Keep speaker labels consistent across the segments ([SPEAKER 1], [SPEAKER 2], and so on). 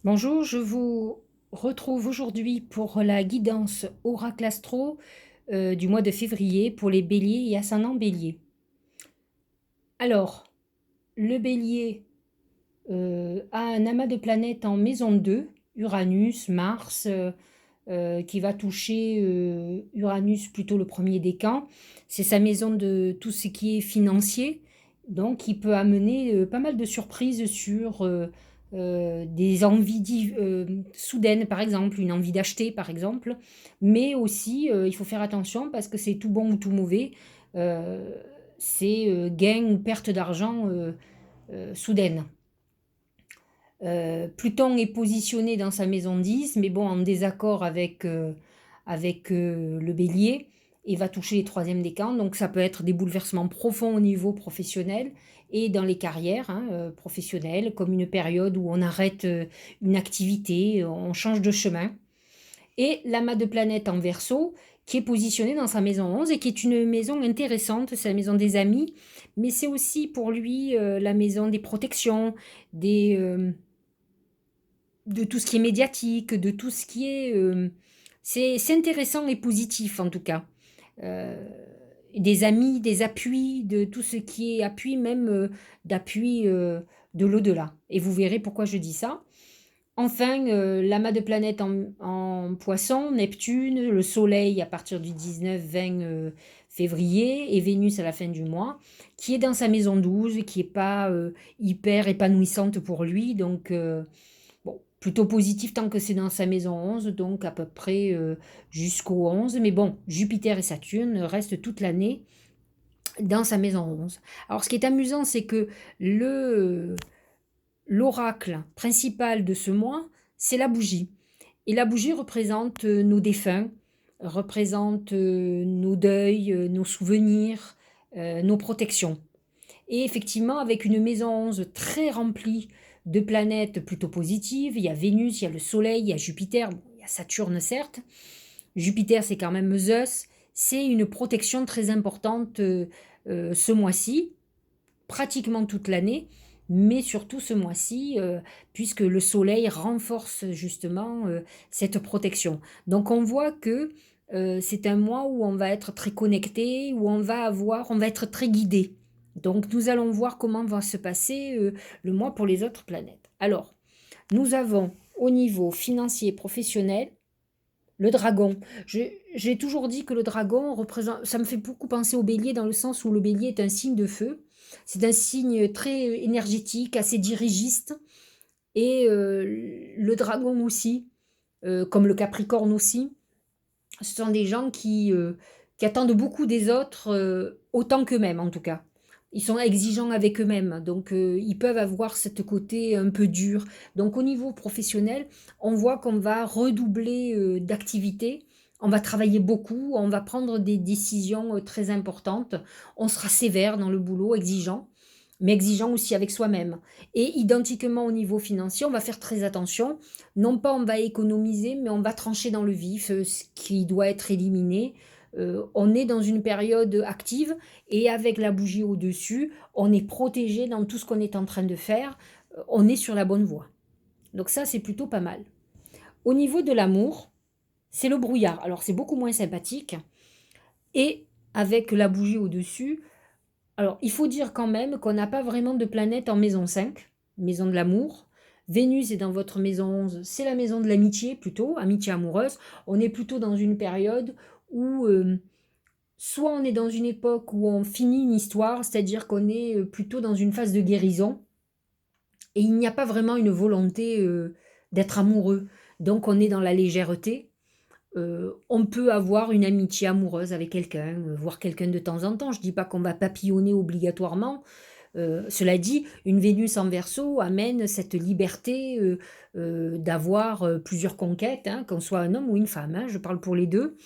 [SPEAKER 1] Bonjour, je vous retrouve aujourd'hui pour la guidance Oracle Astro du mois de février pour les béliers et ascendants bélier. Alors, le bélier a un amas de planètes en maison 2, Uranus, Mars, qui va toucher Uranus plutôt le premier décan. C'est sa maison de tout ce qui est financier, donc il peut amener pas mal de surprises sur des envies soudaines, par exemple, une envie d'acheter, par exemple. Mais aussi, il faut faire attention parce que c'est tout bon ou tout mauvais. Euh, c'est gain ou perte d'argent soudaine. Pluton est positionné dans sa maison 10, mais bon, en désaccord avec le bélier, et va toucher les troisièmes décans. Donc ça peut être des bouleversements profonds au niveau professionnel et dans les carrières professionnelles, comme une période où on arrête une activité, on change de chemin. Et l'amas de planètes en Verseau, qui est positionné dans sa maison 11 et qui est une maison intéressante, c'est la maison des amis, mais c'est aussi pour lui la maison des protections, des de tout ce qui est médiatique, de tout ce qui est... c'est intéressant et positif en tout cas. Euh, des amis, des appuis, de tout ce qui est appui, même d'appui de l'au-delà. Et vous verrez pourquoi je dis ça. Enfin, l'amas de planètes en poisson, Neptune, le Soleil à partir du 19-20 février et Vénus à la fin du mois, qui est dans sa maison 12, qui n'est pas hyper épanouissante pour lui. Donc, bon, plutôt positif tant que c'est dans sa maison 11, donc à peu près jusqu'au 11. Mais bon, Jupiter et Saturne restent toute l'année dans sa maison 11. Alors, ce qui est amusant, c'est que le l'oracle principal de ce mois, c'est la bougie. Et la bougie représente nos défunts, représente nos deuils, nos souvenirs, nos protections. Et effectivement, avec une maison 11 très remplie de planètes plutôt positives, il y a Vénus, il y a le Soleil, il y a Jupiter, bon, il y a Saturne certes. Jupiter, c'est quand même Zeus. C'est une protection très importante ce mois-ci, pratiquement toute l'année, mais surtout ce mois-ci, puisque le Soleil renforce justement cette protection. Donc on voit que c'est un mois où on va être très connecté, où on va être très guidé. Donc nous allons voir comment va se passer le mois pour les autres planètes. Alors, nous avons au niveau financier et professionnel le dragon. J'ai toujours dit que le dragon représente, ça me fait beaucoup penser au bélier dans le sens où le bélier est un signe de feu. C'est un signe très énergétique, assez dirigiste. Et le dragon aussi, comme le capricorne aussi, ce sont des gens qui attendent beaucoup des autres, autant qu'eux-mêmes en tout cas. Ils sont exigeants avec eux-mêmes, donc ils peuvent avoir cette côté un peu dur. Donc au niveau professionnel, on voit qu'on va redoubler d'activité, on va travailler beaucoup, on va prendre des décisions très importantes, on sera sévère dans le boulot, exigeant, mais exigeant aussi avec soi-même. Et identiquement au niveau financier, on va faire très attention. Non pas on va économiser, mais on va trancher dans le vif ce qui doit être éliminé. On est dans une période active et avec la bougie au-dessus, on est protégé dans tout ce qu'on est en train de faire. On est sur la bonne voie. Donc ça, c'est plutôt pas mal. Au niveau de l'amour, c'est le brouillard. Alors c'est beaucoup moins sympathique. Et avec la bougie au-dessus, alors, il faut dire quand même qu'on n'a pas vraiment de planète en maison 5, maison de l'amour. Vénus est dans votre maison 11, c'est la maison de l'amitié plutôt, amitié amoureuse. On est plutôt dans une période où soit on est dans une époque où on finit une histoire, c'est-à-dire qu'on est plutôt dans une phase de guérison, et il n'y a pas vraiment une volonté d'être amoureux. Donc on est dans la légèreté. On peut avoir une amitié amoureuse avec quelqu'un, voir quelqu'un de temps en temps. Je ne dis pas qu'on va papillonner obligatoirement. Cela dit, une Vénus en Verseau amène cette liberté d'avoir plusieurs conquêtes, hein, qu'on soit un homme ou une femme, hein, je parle pour les deux.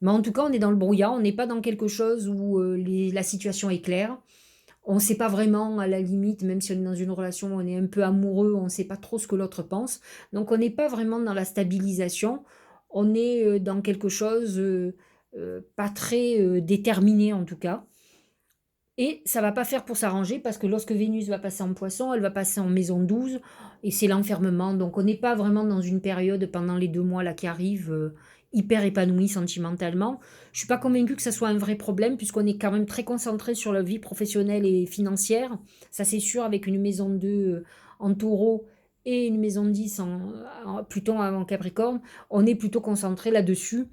[SPEAKER 1] Mais en tout cas, on est dans le brouillard, on n'est pas dans quelque chose où la situation est claire. On ne sait pas vraiment, à la limite, même si on est dans une relation où on est un peu amoureux, on ne sait pas trop ce que l'autre pense. Donc on n'est pas vraiment dans la stabilisation, on est dans quelque chose pas très déterminé en tout cas. Et ça va pas faire pour s'arranger parce que lorsque Vénus va passer en Poisson, elle va passer en maison 12 et c'est l'enfermement. Donc on n'est pas vraiment dans une période pendant les 2 mois là qui arrivent, hyper épanouie sentimentalement. Je suis pas convaincue que ça soit un vrai problème puisqu'on est quand même très concentré sur la vie professionnelle et financière. Ça c'est sûr avec une maison 2 en Taureau et une maison 10 Pluton en Capricorne, on est plutôt concentré là-dessus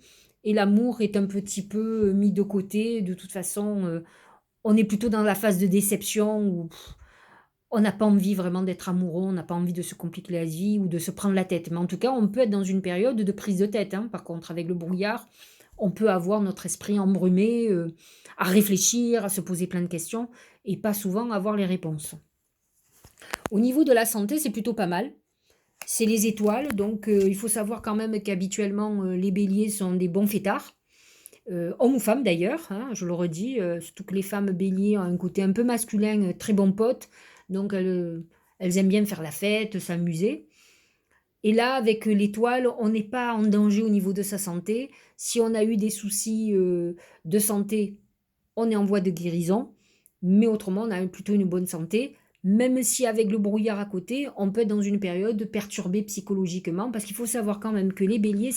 [SPEAKER 1] et l'amour est un petit peu, mis de côté. De toute façon, on est plutôt dans la phase de déception où on n'a pas envie vraiment d'être amoureux, on n'a pas envie de se compliquer la vie ou de se prendre la tête. Mais en tout cas, on peut être dans une période de prise de tête, hein. Par contre, avec le brouillard, on peut avoir notre esprit embrumé, à réfléchir, à se poser plein de questions et pas souvent avoir les réponses. Au niveau de la santé, c'est plutôt pas mal. C'est les étoiles, donc il faut savoir quand même qu'habituellement, les béliers sont des bons fêtards. Hommes ou femmes d'ailleurs, hein, je le redis, surtout que les femmes béliers ont un côté un peu masculin, très bon pote, donc elles aiment bien faire la fête, s'amuser. Et là, avec l'étoile, on n'est pas en danger au niveau de sa santé. Si on a eu des soucis de santé, on est en voie de guérison, mais autrement, on a plutôt une bonne santé. Même si avec le brouillard à côté, on peut être dans une période perturbée psychologiquement, parce qu'il faut savoir quand même que les béliers,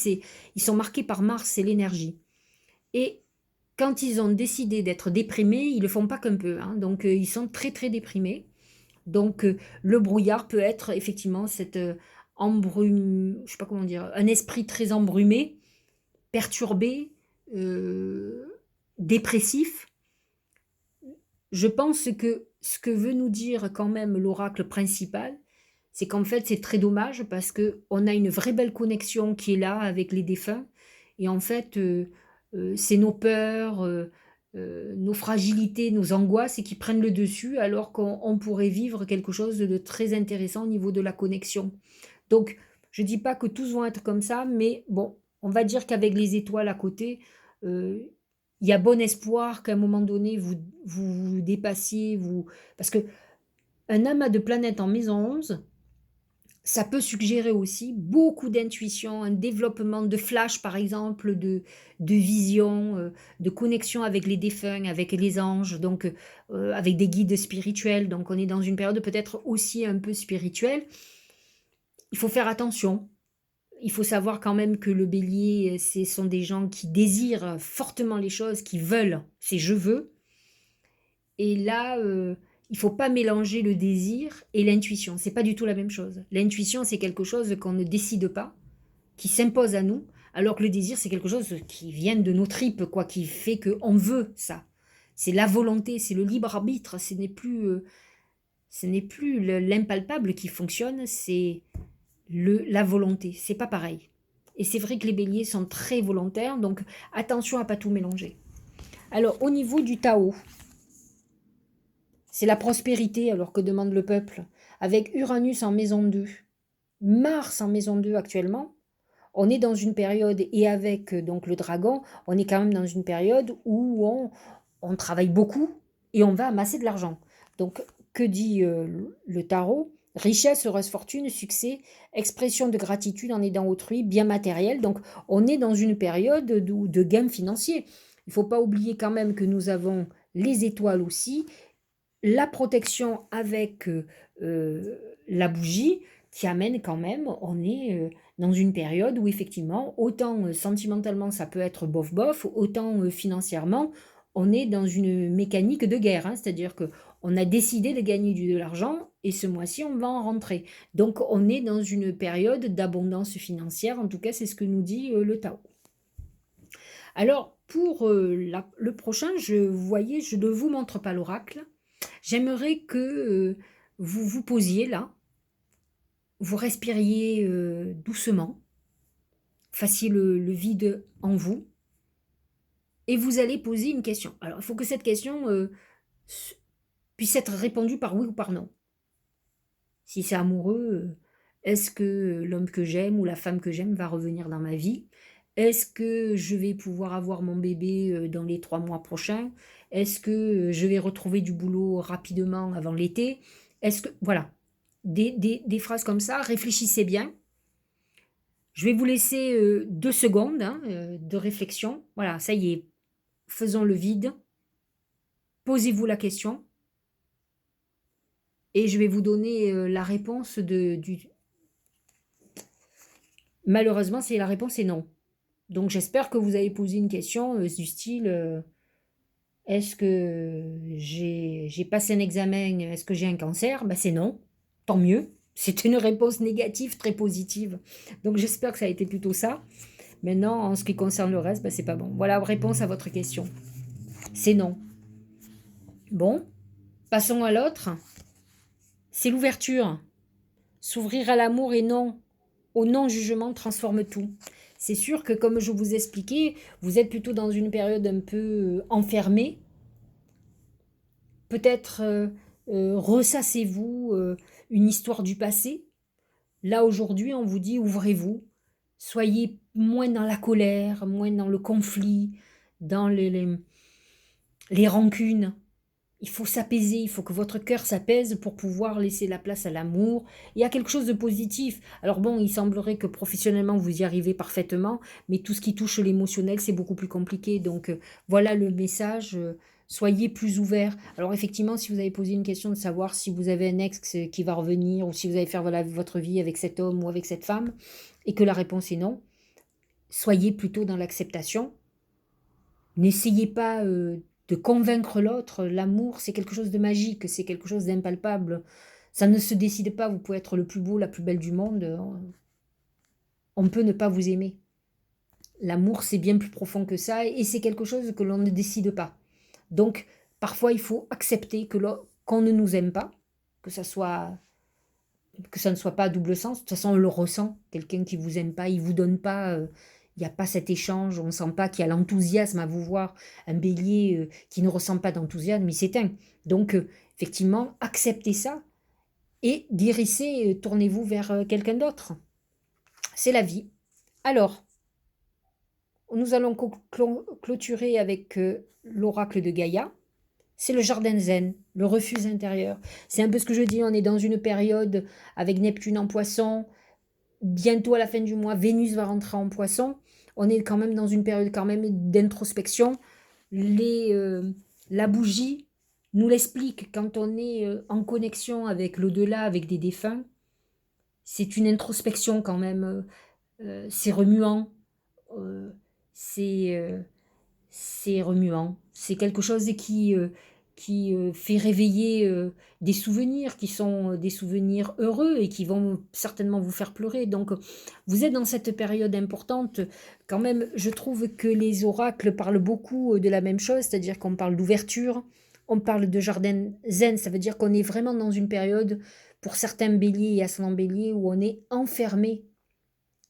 [SPEAKER 1] ils sont marqués par Mars, c'est l'énergie. Et quand ils ont décidé d'être déprimés, ils le font pas qu'un peu, hein. Donc ils sont très très déprimés. Donc le brouillard peut être effectivement cette embrume, je sais pas comment dire, un esprit très embrumé, perturbé, euh, dépressif. Je pense que ce que veut nous dire quand même l'oracle principal, c'est qu'en fait c'est très dommage parce que on a une vraie belle connexion qui est là avec les défunts et en fait c'est nos peurs, nos fragilités, nos angoisses et qui prennent le dessus alors qu'on pourrait vivre quelque chose de très intéressant au niveau de la connexion. Donc je dis pas que tous vont être comme ça, mais bon, on va dire qu'avec les étoiles à côté, euh, il y a bon espoir qu'à un moment donné, vous dépassiez, parce que un amas de planètes en maison 11, ça peut suggérer aussi beaucoup d'intuition, un développement de flash, par exemple, de vision, de connexion avec les défunts, avec les anges, donc avec des guides spirituels. Donc on est dans une période peut-être aussi un peu spirituelle. Il faut faire attention. Il faut savoir quand même que le bélier, ce sont des gens qui désirent fortement les choses, qui veulent, c'est je veux. Et là, il faut pas mélanger le désir et l'intuition. C'est pas du tout la même chose. L'intuition, c'est quelque chose qu'on ne décide pas, qui s'impose à nous, alors que le désir, c'est quelque chose qui vient de nos tripes, quoi, qui fait qu'on veut ça. C'est la volonté, c'est le libre arbitre. Ce n'est plus l'impalpable qui fonctionne, c'est la volonté. C'est pas pareil. Et c'est vrai que les béliers sont très volontaires, donc attention à pas tout mélanger. Alors, au niveau du Tao, c'est la prospérité alors que demande le peuple. Avec Uranus en maison 2, Mars en maison 2 actuellement, on est dans une période, et avec donc le dragon, on est quand même dans une période où on travaille beaucoup et on va amasser de l'argent. Donc, que dit le tarot? Richesse, heureuse fortune, succès, expression de gratitude en aidant autrui, bien matériel. Donc, on est dans une période de gains financiers. Il ne faut pas oublier quand même que nous avons les étoiles aussi, la protection avec la bougie qui amène quand même, on est dans une période où effectivement, autant sentimentalement ça peut être bof bof, autant financièrement, on est dans une mécanique de guerre, hein. C'est-à-dire que on a décidé de gagner de l'argent et ce mois-ci on va en rentrer. Donc on est dans une période d'abondance financière, en tout cas c'est ce que nous dit le Tao. Alors pour le prochain, vous voyez, je ne vous montre pas l'oracle. J'aimerais que vous vous posiez là, vous respiriez doucement, fassiez le vide en vous, et vous allez poser une question. Alors, il faut que cette question puisse être répondue par oui ou par non. Si c'est amoureux, est-ce que l'homme que j'aime ou la femme que j'aime va revenir dans ma vie? Est-ce que je vais pouvoir avoir mon bébé dans les 3 mois prochains? Est-ce que je vais retrouver du boulot rapidement avant l'été? Est-ce que... Voilà, des phrases comme ça, réfléchissez bien. Je vais vous laisser 2 secondes hein, de réflexion. Voilà, ça y est, faisons le vide. Posez-vous la question et je vais vous donner, la réponse de du malheureusement, c'est la réponse est non. Donc j'espère que vous avez posé une question, du style, «Est-ce que j'ai passé un examen, est-ce que j'ai un cancer?» C'est non, tant mieux. C'est une réponse négative très positive. Donc j'espère que ça a été plutôt ça. Maintenant, en ce qui concerne le reste, c'est pas bon. Voilà, réponse à votre question. C'est non. Bon, passons à l'autre. C'est l'ouverture. S'ouvrir à l'amour et non au non-jugement transforme tout. C'est sûr que comme je vous expliquais, vous êtes plutôt dans une période un peu enfermée. Peut-être ressassez-vous une histoire du passé. Là aujourd'hui, on vous dit ouvrez-vous. Soyez moins dans la colère, moins dans le conflit, dans les rancunes. Il faut s'apaiser, il faut que votre cœur s'apaise pour pouvoir laisser la place à l'amour et à quelque chose de positif. Alors bon, il semblerait que professionnellement vous y arrivez parfaitement, mais tout ce qui touche l'émotionnel, c'est beaucoup plus compliqué. Donc voilà le message, soyez plus ouverts. Alors effectivement, si vous avez posé une question de savoir si vous avez un ex qui va revenir ou si vous allez faire voilà, votre vie avec cet homme ou avec cette femme, et que la réponse est non, soyez plutôt dans l'acceptation. N'essayez pas de convaincre l'autre. L'amour, c'est quelque chose de magique, c'est quelque chose d'impalpable. Ça ne se décide pas. Vous pouvez être le plus beau, la plus belle du monde. On peut ne pas vous aimer. L'amour, c'est bien plus profond que ça et c'est quelque chose que l'on ne décide pas. Donc, parfois, il faut accepter qu'on ne nous aime pas, que ça soit que ça ne soit pas à double sens. De toute façon, on le ressent. Quelqu'un qui vous aime pas, il vous donne pas, il n'y a pas cet échange, on ne sent pas qu'il y a l'enthousiasme à vous voir. Un bélier qui ne ressent pas d'enthousiasme, il s'éteint. Donc, effectivement, acceptez ça et guérissez, tournez-vous vers quelqu'un d'autre. C'est la vie. Alors, nous allons clôturer avec l'oracle de Gaïa. C'est le jardin zen, le refuge intérieur. C'est un peu ce que je dis, on est dans une période avec Neptune en poisson. Bientôt à la fin du mois, Vénus va rentrer en poisson. On est quand même dans une période quand même d'introspection. La bougie nous l'explique quand on est en connexion avec l'au-delà, avec des défunts. C'est une introspection quand même. C'est remuant. euh, c'est c'est remuant. C'est quelque chose qui fait réveiller des souvenirs qui sont des souvenirs heureux et qui vont certainement vous faire pleurer. Donc, vous êtes dans cette période importante. Quand même, je trouve que les oracles parlent beaucoup de la même chose, c'est-à-dire qu'on parle d'ouverture, on parle de jardin zen, ça veut dire qu'on est vraiment dans une période, pour certains béliers et ascendants béliers, où on est enfermé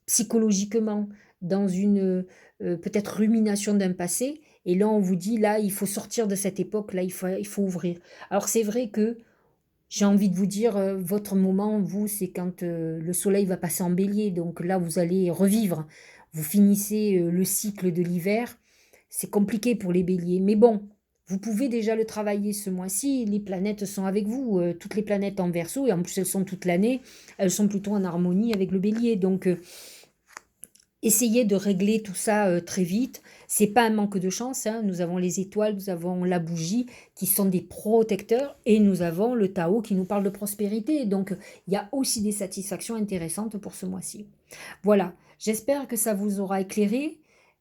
[SPEAKER 1] psychologiquement dans une peut-être rumination d'un passé. Et là, on vous dit, là, il faut sortir de cette époque, là, il faut ouvrir. Alors c'est vrai que j'ai envie de vous dire, votre moment, vous, c'est quand le soleil va passer en bélier. Donc là, vous allez revivre. Vous finissez le cycle de l'hiver. C'est compliqué pour les béliers. Mais bon, vous pouvez déjà le travailler ce mois-ci. Les planètes sont avec vous. Toutes les planètes en verso, et en plus elles sont toute l'année, elles sont plutôt en harmonie avec le bélier. Donc essayez de régler tout ça très vite. C'est pas un manque de chance, hein. Nous avons les étoiles, nous avons la bougie qui sont des protecteurs et nous avons le Tao qui nous parle de prospérité. Donc il y a aussi des satisfactions intéressantes pour ce mois-ci. Voilà, j'espère que ça vous aura éclairé.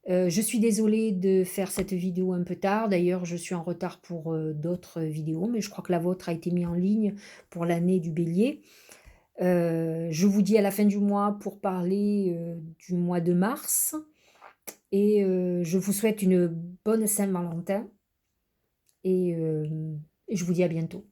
[SPEAKER 1] Je suis désolée de faire cette vidéo un peu tard. D'ailleurs, je suis en retard pour d'autres vidéos, mais je crois que la vôtre a été mise en ligne pour l'année du bélier. Je vous dis à la fin du mois pour parler du mois de mars et je vous souhaite une bonne Saint-Valentin et je vous dis à bientôt.